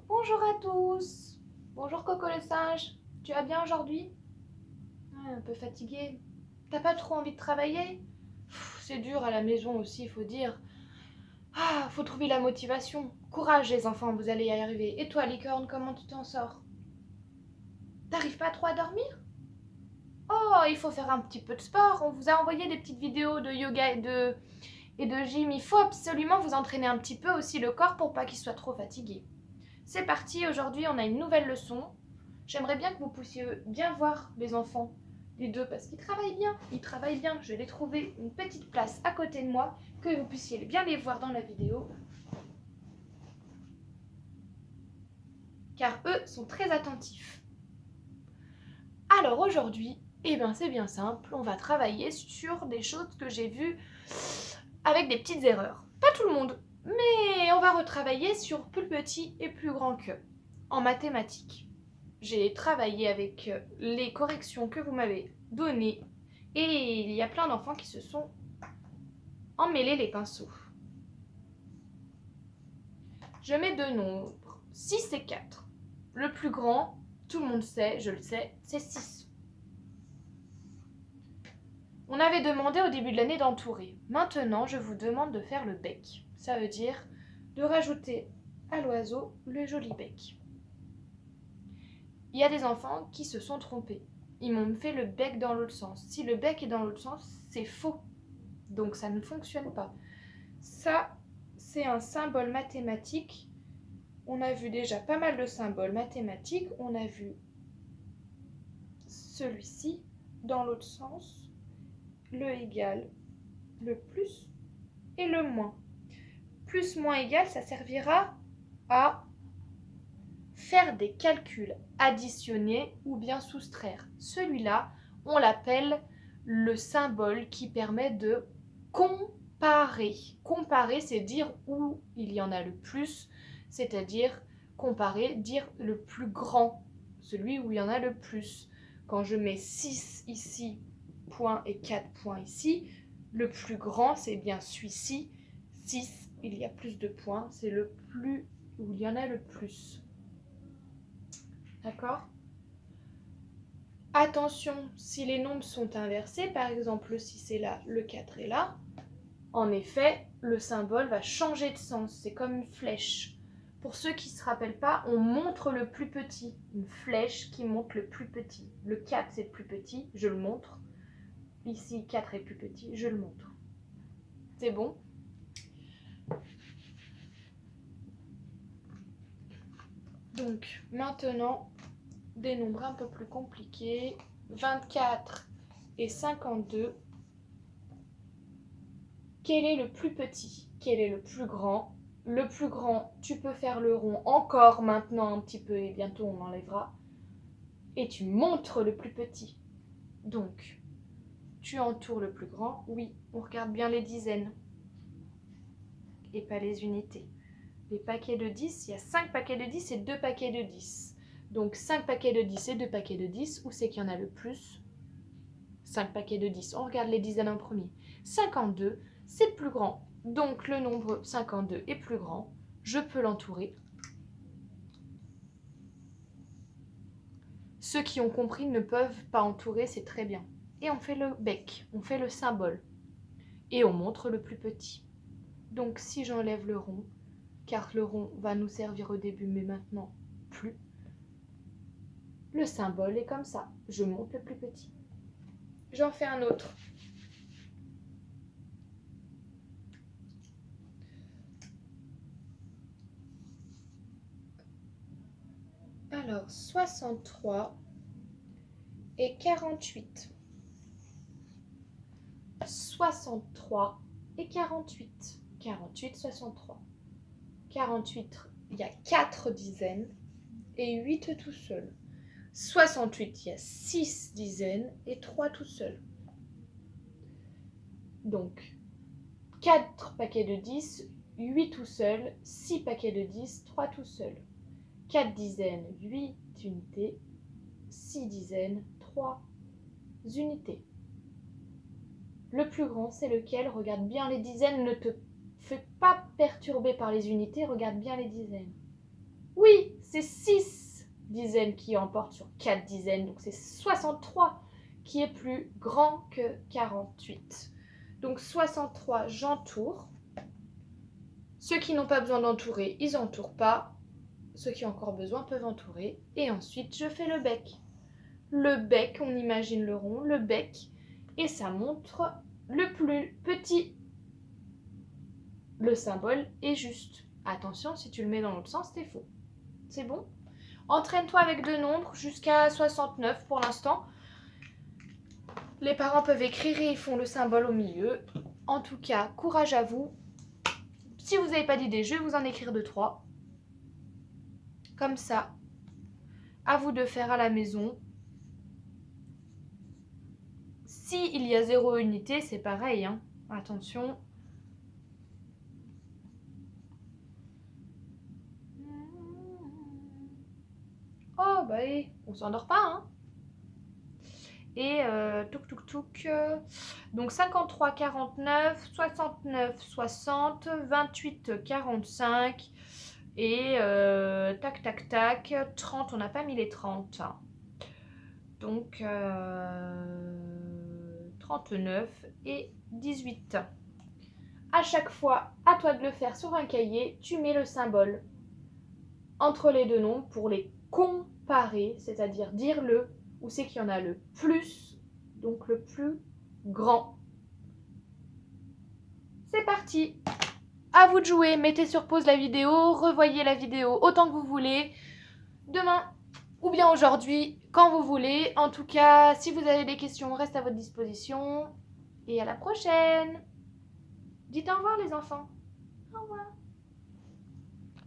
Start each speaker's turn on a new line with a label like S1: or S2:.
S1: Bonjour à tous. Bonjour Coco le singe. Tu vas bien aujourd'hui? Un peu fatiguée. T'as pas trop envie de travailler? C'est dur à la maison aussi, il faut dire. Faut trouver la motivation. Courage les enfants, vous allez y arriver. Et toi licorne, comment tu t'en sors? T'arrives pas trop à dormir? Oh, il faut faire un petit peu de sport. On vous a envoyé des petites vidéos de yoga et de gym. Il faut absolument vous entraîner un petit peu aussi le corps pour pas qu'il soit trop fatigué. C'est parti, aujourd'hui on a une nouvelle leçon. J'aimerais bien que vous puissiez bien voir les enfants, les deux, parce qu'ils travaillent bien. Ils travaillent bien. Je vais trouver une petite place à côté de moi, que vous puissiez bien les voir dans la vidéo. Car eux sont très attentifs. Alors aujourd'hui, c'est bien simple. On va travailler sur des choses que j'ai vues avec des petites erreurs. Pas tout le monde, mais on va retravailler sur plus petit et plus grand que. En mathématiques. J'ai travaillé avec les corrections que vous m'avez données et il y a plein d'enfants qui se sont emmêlés les pinceaux. Je mets deux nombres, 6 et 4. Le plus grand, tout le monde sait, je le sais, c'est 6. On avait demandé au début de l'année d'entourer. Maintenant, je vous demande de faire le bec. Ça veut dire de rajouter à l'oiseau le joli bec. Il y a des enfants qui se sont trompés. Ils m'ont fait le bec dans l'autre sens. Si le bec est dans l'autre sens, c'est faux. Donc ça ne fonctionne pas. Ça, c'est un symbole mathématique. On a vu déjà pas mal de symboles mathématiques. On a vu celui-ci dans l'autre sens, le égal, le plus et le moins. Plus, moins, égal, ça servira à faire des calculs, additionner ou bien soustraire. Celui-là, on l'appelle le symbole qui permet de comparer. Comparer, c'est dire où il y en a le plus, c'est-à-dire comparer, dire le plus grand, celui où il y en a le plus. Quand je mets 6 ici, point, et 4 points ici, le plus grand, c'est bien celui-ci. 6, il y a plus de points, c'est le plus où il y en a le plus. D'accord? Attention, si les nombres sont inversés, par exemple le 6 est là, le 4 est là, en effet, le symbole va changer de sens. C'est comme une flèche. Pour ceux qui ne se rappellent pas, on montre le plus petit. Une flèche qui montre le plus petit. Le 4 c'est le plus petit, je le montre. Ici, 4 est plus petit, je le montre. C'est bon? Donc, maintenant, des nombres un peu plus compliqués. 24 et 52. Quel est le plus petit? Quel est le plus grand? Le plus grand, tu peux faire le rond encore maintenant un petit peu et bientôt on enlèvera. Et tu montres le plus petit. Donc, tu entoures le plus grand. Oui, on regarde bien les dizaines et pas les unités. Les paquets de 10, il y a 5 paquets de 10 et 2 paquets de 10. Donc 5 paquets de 10 et 2 paquets de 10, où c'est qu'il y en a le plus? 5 paquets de 10. On regarde les dizaines en premier. 52, c'est le plus grand. Donc le nombre 52 est plus grand. Je peux l'entourer. Ceux qui ont compris ne peuvent pas entourer, c'est très bien. Et on fait le bec, on fait le symbole. Et on montre le plus petit. Donc si j'enlève le rond, car le rond va nous servir au début, mais maintenant plus, le symbole est comme ça. Je monte le plus petit. J'en fais un autre. Alors, 63 et 48. 63 et 48. 48, 63. 48, il y a 4 dizaines et 8 tout seul. 68, il y a 6 dizaines et 3 tout seul. Donc, 4 paquets de 10, 8 tout seul, 6 paquets de 10, 3 tout seul. 4 dizaines, 8 unités, 6 dizaines, 3 unités. Le plus grand, c'est lequel? Regarde bien les dizaines, ne te fais pas perturber par les unités, regarde bien les dizaines. Oui, c'est 6 dizaines qui emportent sur 4 dizaines, donc c'est 63 qui est plus grand que 48. Donc 63, j'entoure. Ceux qui n'ont pas besoin d'entourer, ils n'entourent pas. Ceux qui ont encore besoin peuvent entourer. Et ensuite, je fais le bec. Le bec, on imagine le rond, le bec. Et ça montre le plus petit. Le symbole est juste. Attention, si tu le mets dans l'autre sens, c'est faux. C'est bon? Entraîne-toi avec deux nombres jusqu'à 69 pour l'instant. Les parents peuvent écrire et ils font le symbole au milieu. En tout cas, courage à vous. Si vous n'avez pas d'idée, je vais vous en écrire 2-3. Comme ça, à vous de faire à la maison. Si il y a 0 unité, c'est pareil. Hein. Attention. Oh, bah, on s'endort pas, hein. Et donc 53, 49, 69, 60, 28, 45 et tac, tac, tac, 30, on n'a pas mis les 30. Donc 39 et 18. À chaque fois, à toi de le faire sur un cahier, tu mets le symbole entre les deux nombres pour les comparer, c'est-à-dire dire le où c'est qu'il y en a le plus, donc le plus grand. C'est parti! À vous de jouer, mettez sur pause la vidéo, revoyez la vidéo autant que vous voulez, demain ou bien aujourd'hui, quand vous voulez. En tout cas, si vous avez des questions, on reste à votre disposition. Et à la prochaine! Dites au revoir les enfants. Au revoir.